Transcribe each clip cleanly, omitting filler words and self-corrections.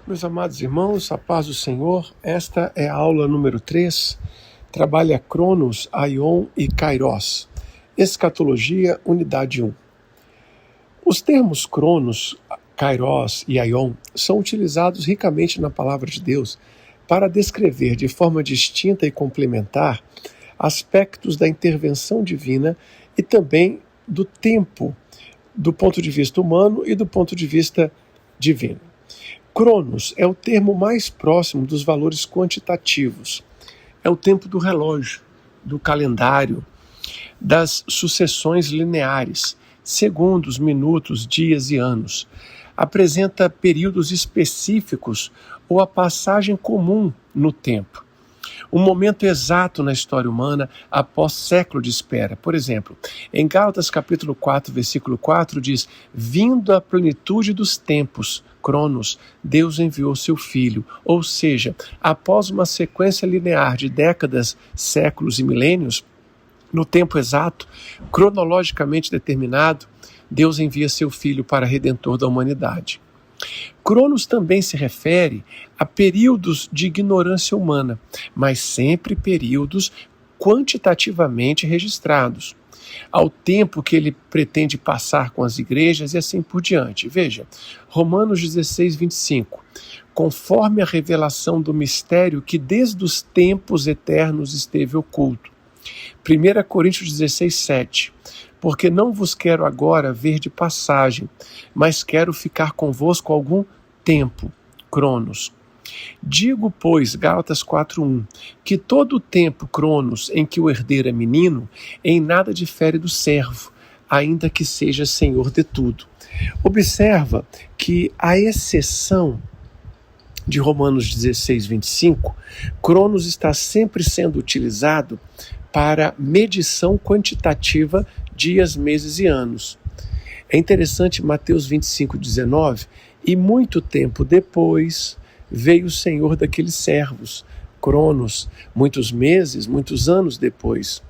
Meus amados irmãos, a paz do Senhor, esta é a aula número 3, trabalha Cronos, Aion e Kairos, Escatologia, unidade 1. Os termos Cronos, Kairos e Aion são utilizados ricamente na palavra de Deus para descrever de forma distinta e complementar aspectos da intervenção divina e também do tempo, do ponto de vista humano e do ponto de vista divino. Cronos é o termo mais próximo dos valores quantitativos. É o tempo do relógio, do calendário, das sucessões lineares, segundos, minutos, dias e anos. Apresenta períodos específicos ou a passagem comum no tempo. Um momento exato na história humana após século de espera. Por exemplo, em Gálatas capítulo 4, versículo 4 diz: vindo a plenitude dos tempos, Cronos, Deus enviou seu Filho. Ou seja, após uma sequência linear de décadas, séculos e milênios, no tempo exato, cronologicamente determinado, Deus envia seu Filho para Redentor da humanidade. Cronos também se refere a períodos de ignorância humana, mas sempre períodos quantitativamente registrados, ao tempo que ele pretende passar com as igrejas e assim por diante. Veja, Romanos 16, 25. Conforme a revelação do mistério que desde os tempos eternos esteve oculto. 1 Coríntios 16, 7. Porque não vos quero agora ver de passagem, mas quero ficar convosco algum tempo. Cronos. Digo, pois, Gálatas 4:1, que todo o tempo, Cronos, em que o herdeiro é menino, em nada difere do servo, ainda que seja senhor de tudo. Observa que, à exceção de Romanos 16, 25, Cronos está sempre sendo utilizado para medição quantitativa dias, meses e anos. É interessante Mateus 25, 19, e muito tempo depois veio o Senhor daqueles servos, Cronos, muitos meses, muitos anos depois.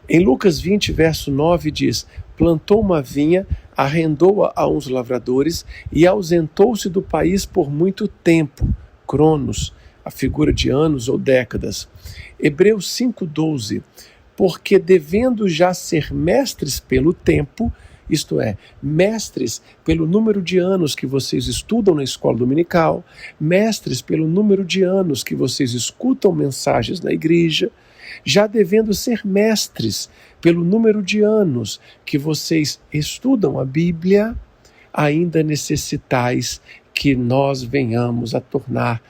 Em Lucas 20, verso 9 diz: plantou uma vinha, arrendou-a a uns lavradores e ausentou-se do país por muito tempo, Cronos, a figura de anos ou décadas. Hebreus 5:12, porque devendo já ser mestres pelo tempo, isto é, mestres pelo número de anos que vocês estudam na escola dominical, mestres pelo número de anos que vocês escutam mensagens na igreja, já devendo ser mestres pelo número de anos que vocês estudam a Bíblia, ainda necessitais que nós venhamos a tornar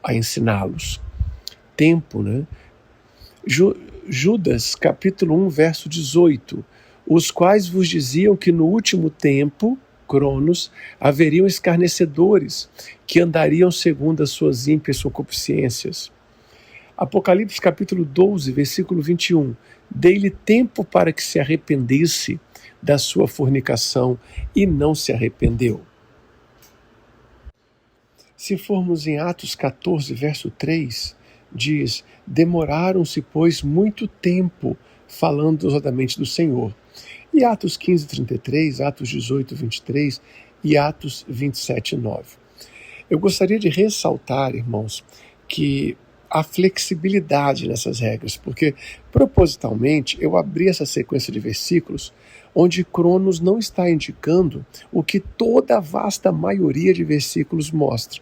a ensiná-los. Tempo, né? Judas, capítulo 1, verso 18, os quais vos diziam que no último tempo, Cronos, haveriam escarnecedores, que andariam segundo as suas ímpias concupiscências. Apocalipse, capítulo 12, versículo 21, dei-lhe tempo para que se arrependesse da sua fornicação, e não se arrependeu. Se formos em Atos 14, verso 3, diz: demoraram-se, pois, muito tempo falando ousadamente do Senhor. E Atos 15, 33, Atos 18, 23 e Atos 27, 9. Eu gostaria de ressaltar, irmãos, que há flexibilidade nessas regras, porque propositalmente eu abri essa sequência de versículos onde Cronos não está indicando o que toda a vasta maioria de versículos mostra.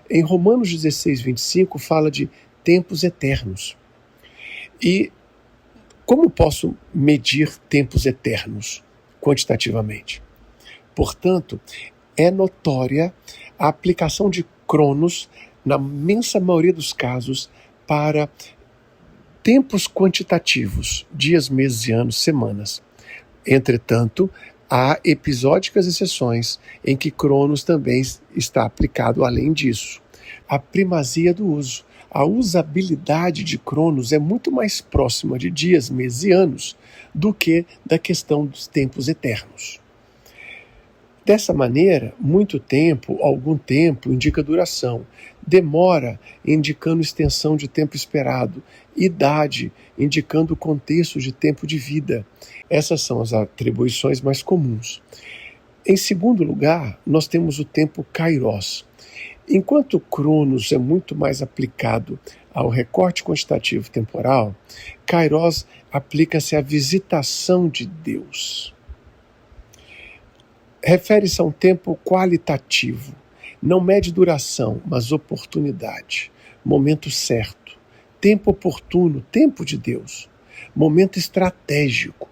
Em Romanos 16, 25 fala de tempos eternos. E como posso medir tempos eternos quantitativamente? Portanto, é notória a aplicação de Cronos, na imensa maioria dos casos, para tempos quantitativos, dias, meses e anos, semanas. Entretanto, há episódicas exceções em que Cronos também está aplicado além disso. A primazia do uso. A usabilidade de Cronos é muito mais próxima de dias, meses e anos do que da questão dos tempos eternos. Dessa maneira, muito tempo, algum tempo, indica duração. Demora, indicando extensão de tempo esperado. Idade, indicando o contexto de tempo de vida. Essas são as atribuições mais comuns. Em segundo lugar, nós temos o tempo kairos. Enquanto Cronos é muito mais aplicado ao recorte quantitativo temporal, Kairos aplica-se à visitação de Deus. Refere-se a um tempo qualitativo, não mede duração, mas oportunidade, momento certo, tempo oportuno, tempo de Deus, momento estratégico.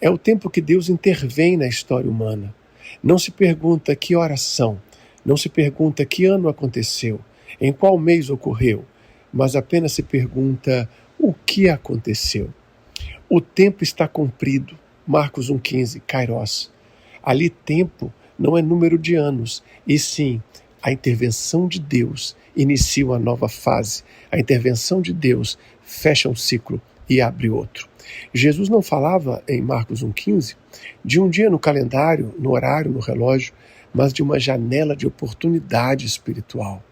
É o tempo que Deus intervém na história humana. Não se pergunta que horas são, não se pergunta que ano aconteceu, em qual mês ocorreu, mas apenas se pergunta o que aconteceu. O tempo está cumprido. Marcos 1,15, Kairos. Ali tempo não é número de anos, e sim a intervenção de Deus inicia uma nova fase. A intervenção de Deus fecha um ciclo e abre outro. Jesus não falava em Marcos 1,15 de um dia no calendário, no horário, no relógio, mas de uma janela de oportunidade espiritual.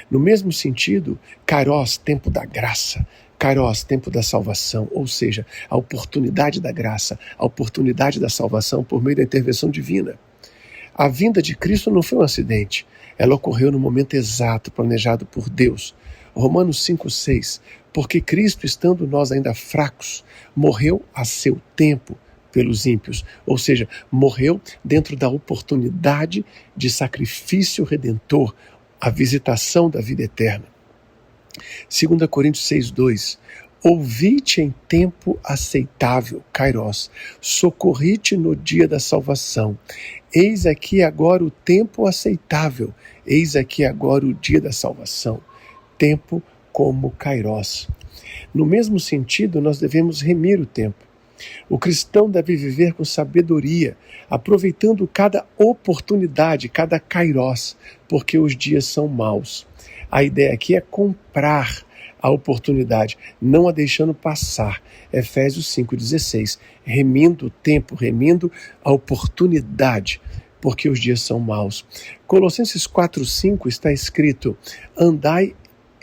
No mesmo sentido, Kairos, tempo da graça, Kairos, tempo da salvação, ou seja, a oportunidade da graça, a oportunidade da salvação por meio da intervenção divina. A vinda de Cristo não foi um acidente, ela ocorreu no momento exato, planejado por Deus. Romanos 5,6, porque Cristo, estando nós ainda fracos, morreu a seu tempo pelos ímpios, ou seja, morreu dentro da oportunidade de sacrifício redentor, a visitação da vida eterna. 2 Coríntios 6,2, ouvi-te em tempo aceitável, Kairos, socorri-te no dia da salvação. Eis aqui agora o tempo aceitável, eis aqui agora o dia da salvação. Tempo como Kairos. No mesmo sentido, nós devemos remir o tempo. O cristão deve viver com sabedoria, aproveitando cada oportunidade, cada Kairos, porque os dias são maus. A ideia aqui é comprar a oportunidade, não a deixando passar. Efésios 5,16, remindo o tempo, remindo a oportunidade, porque os dias são maus. Colossenses 4,5 está escrito, andai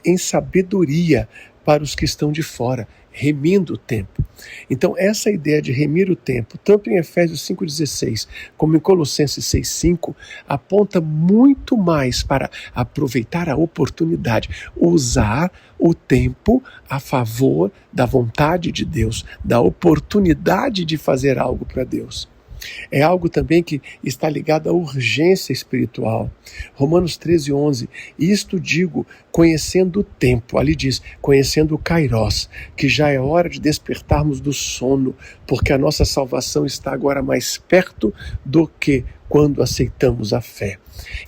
em sabedoria para os que estão de fora, remindo o tempo. Então, essa ideia de remir o tempo, tanto em Efésios 5,16 como em Colossenses 6,5, aponta muito mais para aproveitar a oportunidade, usar o tempo a favor da vontade de Deus, da oportunidade de fazer algo para Deus. É algo também que está ligado à urgência espiritual. Romanos 13,11, isto digo, conhecendo o tempo, ali diz, conhecendo o Kairos, que já é hora de despertarmos do sono, porque a nossa salvação está agora mais perto do que quando aceitamos a fé.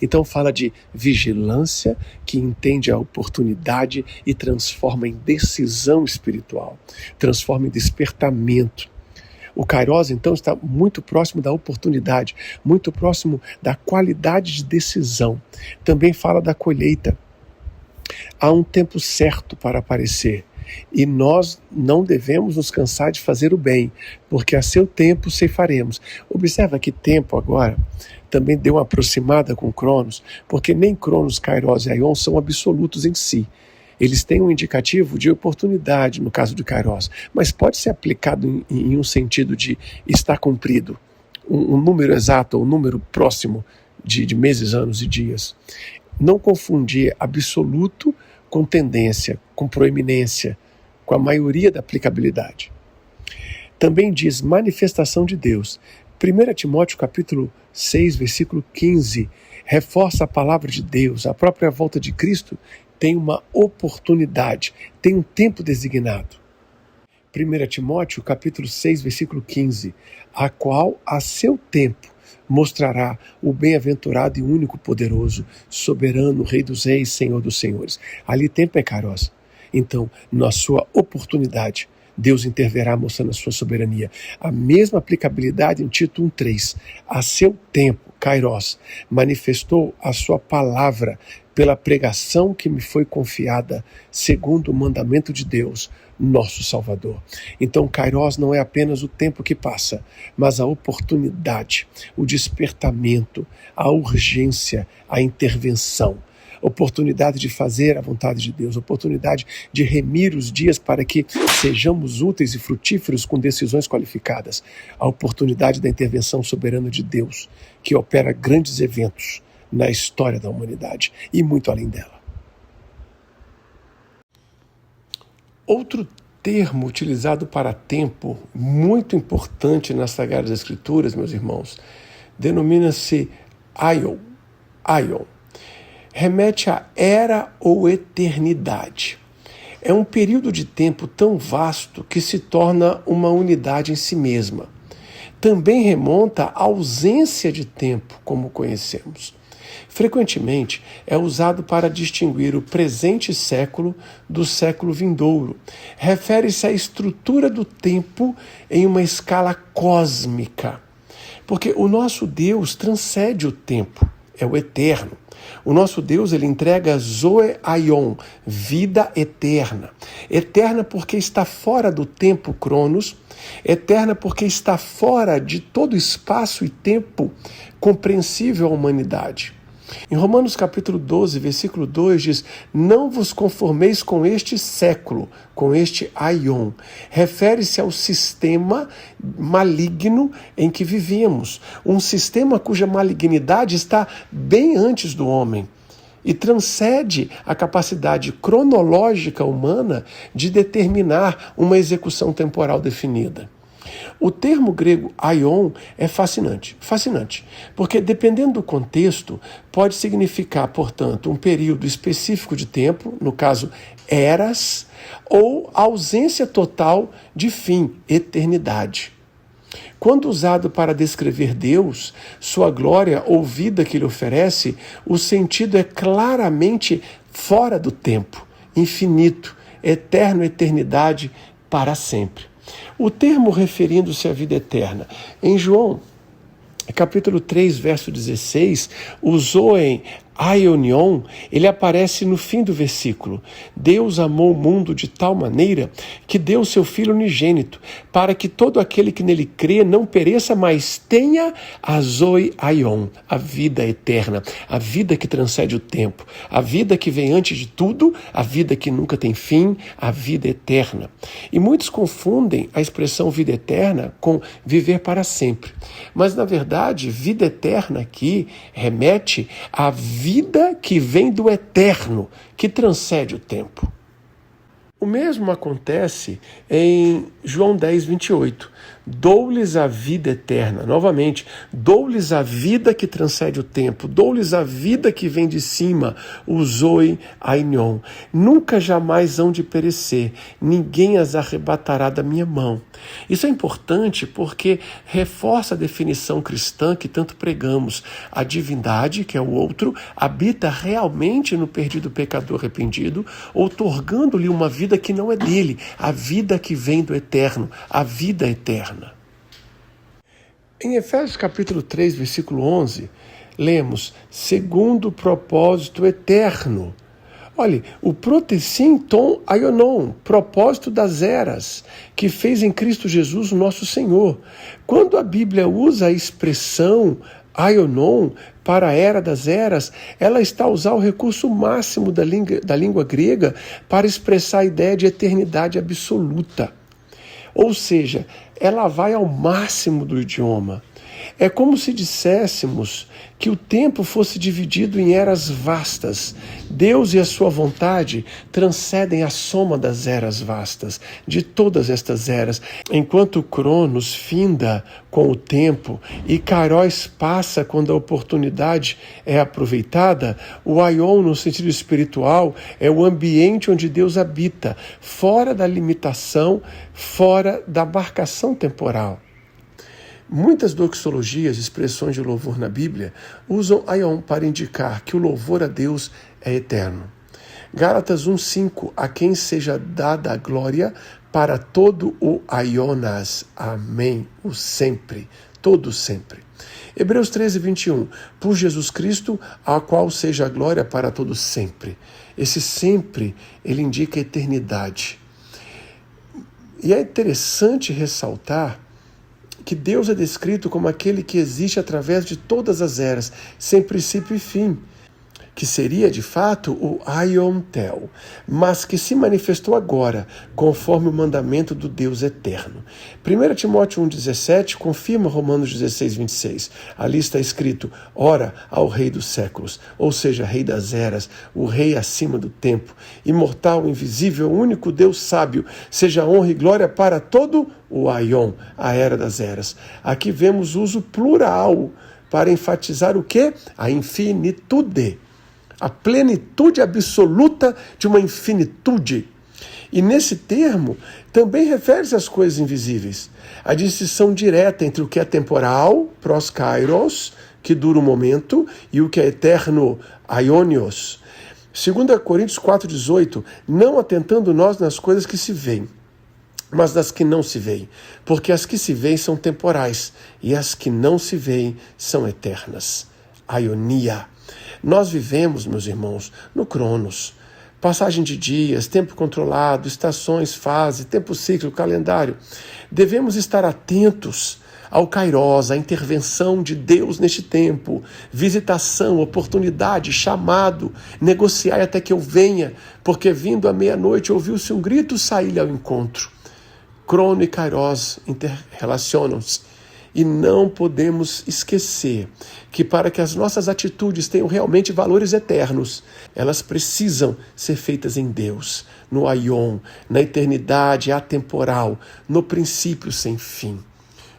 Então fala de vigilância, que entende a oportunidade e transforma em decisão espiritual, transforma em despertamento. O Kairos, então, está muito próximo da oportunidade, muito próximo da qualidade de decisão. Também fala da colheita. Há um tempo certo para aparecer e nós não devemos nos cansar de fazer o bem, porque a seu tempo ceifaremos. Observa que tempo agora também deu uma aproximada com Cronos, porque nem Cronos, Kairos e Aion são absolutos em si. Eles têm um indicativo de oportunidade no caso de Kairos, mas pode ser aplicado em um sentido de estar cumprido, um número exato ou um número próximo de meses, anos e dias. Não confundir absoluto com tendência, com proeminência, com a maioria da aplicabilidade. Também diz manifestação de Deus. 1 Timóteo capítulo 6, versículo 15, reforça a palavra de Deus, a própria volta de Cristo tem uma oportunidade, tem um tempo designado. 1 Timóteo, capítulo 6, versículo 15, a qual, a seu tempo, mostrará o bem-aventurado e único poderoso, soberano, Rei dos reis, Senhor dos senhores. Ali tempo é Kairos. Então, na sua oportunidade, Deus interverá mostrando a sua soberania. A mesma aplicabilidade em Tito 1,3. A seu tempo, Kairos, manifestou a sua palavra pela pregação que me foi confiada, segundo o mandamento de Deus, nosso Salvador. Então, Kairos não é apenas o tempo que passa, mas a oportunidade, o despertamento, a urgência, a intervenção. Oportunidade de fazer a vontade de Deus, oportunidade de remir os dias para que sejamos úteis e frutíferos com decisões qualificadas, a oportunidade da intervenção soberana de Deus, que opera grandes eventos na história da humanidade e muito além dela. Outro termo utilizado para tempo, muito importante nas Sagradas Escrituras, meus irmãos, denomina-se aion. Aion. Remete a era ou eternidade. É um período de tempo tão vasto que se torna uma unidade em si mesma. Também remonta à ausência de tempo, como conhecemos. Frequentemente é usado para distinguir o presente século do século vindouro. Refere-se à estrutura do tempo em uma escala cósmica. Porque o nosso Deus transcende o tempo, é o eterno. O nosso Deus, ele entrega Zoe Aion, vida eterna. Eterna porque está fora do tempo Cronos, eterna porque está fora de todo espaço e tempo compreensível à humanidade. Em Romanos capítulo 12, versículo 2 diz: não vos conformeis com este século, com este aion. Refere-se ao sistema maligno em que vivemos. Um sistema cuja malignidade está bem antes do homem e transcende a capacidade cronológica humana de determinar uma execução temporal definida. O termo grego aion é fascinante, porque dependendo do contexto, pode significar, portanto, um período específico de tempo, no caso, eras, ou ausência total de fim, eternidade. Quando usado para descrever Deus, sua glória ou vida que ele oferece, o sentido é claramente fora do tempo, infinito, eterno, eternidade, para sempre. O termo referindo-se à vida eterna, em João, capítulo 3, verso 16, o Zoe Aionion, ele aparece no fim do versículo. Deus amou o mundo de tal maneira que deu seu Filho unigênito, para que todo aquele que nele crê não pereça, mas tenha a Zoe Aion, a vida eterna, a vida que transcende o tempo, a vida que vem antes de tudo, a vida que nunca tem fim, a vida eterna. E muitos confundem a expressão vida eterna com viver para sempre. Mas, na verdade, vida eterna aqui remete à vida que vem do eterno, que transcende o tempo. O mesmo acontece em João 10, 28. Dou-lhes a vida eterna. Novamente, dou-lhes a vida que transcende o tempo. Dou-lhes a vida que vem de cima, o Zoe Aion. Nunca jamais hão de perecer. Ninguém as arrebatará da minha mão. Isso é importante porque reforça a definição cristã que tanto pregamos. A divindade, que é o outro, habita realmente no perdido pecador arrependido, outorgando-lhe uma vida que não é dele, a vida que vem do eterno, a vida eterna. Em Efésios capítulo 3, versículo 11, lemos, segundo o propósito eterno. Olhe, o protessim ton aionon, propósito das eras, que fez em Cristo Jesus o nosso Senhor. Quando a Bíblia usa a expressão aionon para a era das eras, ela está a usar o recurso máximo da língua grega para expressar a ideia de eternidade absoluta. Ou seja, ela vai ao máximo do idioma. É como se disséssemos que o tempo fosse dividido em eras vastas. Deus e a sua vontade transcendem a soma das eras vastas, de todas estas eras. Enquanto Cronos finda com o tempo e Kairos passa quando a oportunidade é aproveitada, o Aion, no sentido espiritual, é o ambiente onde Deus habita, fora da limitação, fora da marcação temporal. Muitas doxologias, expressões de louvor na Bíblia, usam aion para indicar que o louvor a Deus é eterno. Gálatas 1,5, a quem seja dada a glória para todo o aionas. Amém. O sempre, todo sempre. Hebreus 13, 21, por Jesus Cristo, a qual seja a glória para todo sempre. Esse sempre, ele indica a eternidade. E é interessante ressaltar que Deus é descrito como aquele que existe através de todas as eras, sem princípio e fim. que seria de fato o Aion Tel, mas que se manifestou agora, conforme o mandamento do Deus eterno. 1 Timóteo 1,17 confirma Romanos 16,26. Ali está escrito: ora ao Rei dos séculos, ou seja, Rei das eras, o Rei acima do tempo, imortal, invisível, único Deus sábio, seja honra e glória para todo o Aion, a era das eras. Aqui vemos o uso plural para enfatizar o quê? A infinitude. A plenitude absoluta de uma infinitude. E nesse termo também refere-se às coisas invisíveis. A distinção direta entre o que é temporal, pros kairos, que dura um momento, e o que é eterno, aionios. 2 Coríntios 4,18, não atentando nós nas coisas que se veem, mas das que não se veem, porque as que se veem são temporais, e as que não se veem são eternas. Aionia. Nós vivemos, meus irmãos, no Cronos. Passagem de dias, tempo controlado, estações, fase, tempo cíclico, calendário. Devemos estar atentos ao Kairos, a intervenção de Deus neste tempo, visitação, oportunidade, chamado, negociai até que eu venha, porque vindo à meia-noite ouviu-se um grito, saí-lhe ao encontro. Crono e Kairos interrelacionam-se. E não podemos esquecer que para que as nossas atitudes tenham realmente valores eternos, elas precisam ser feitas em Deus, no Aion, na eternidade atemporal, no princípio sem fim.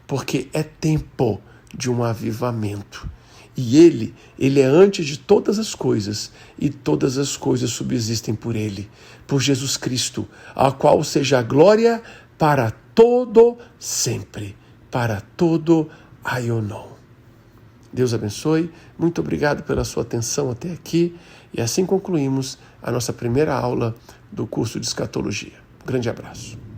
Porque é tempo de um avivamento. E Ele é antes de todas as coisas, e todas as coisas subsistem por Ele, por Jesus Cristo, a qual seja a glória para todo sempre. Para todo Aionon. Deus abençoe, muito obrigado pela sua atenção até aqui, e assim concluímos a nossa primeira aula do curso de Escatologia. Grande abraço.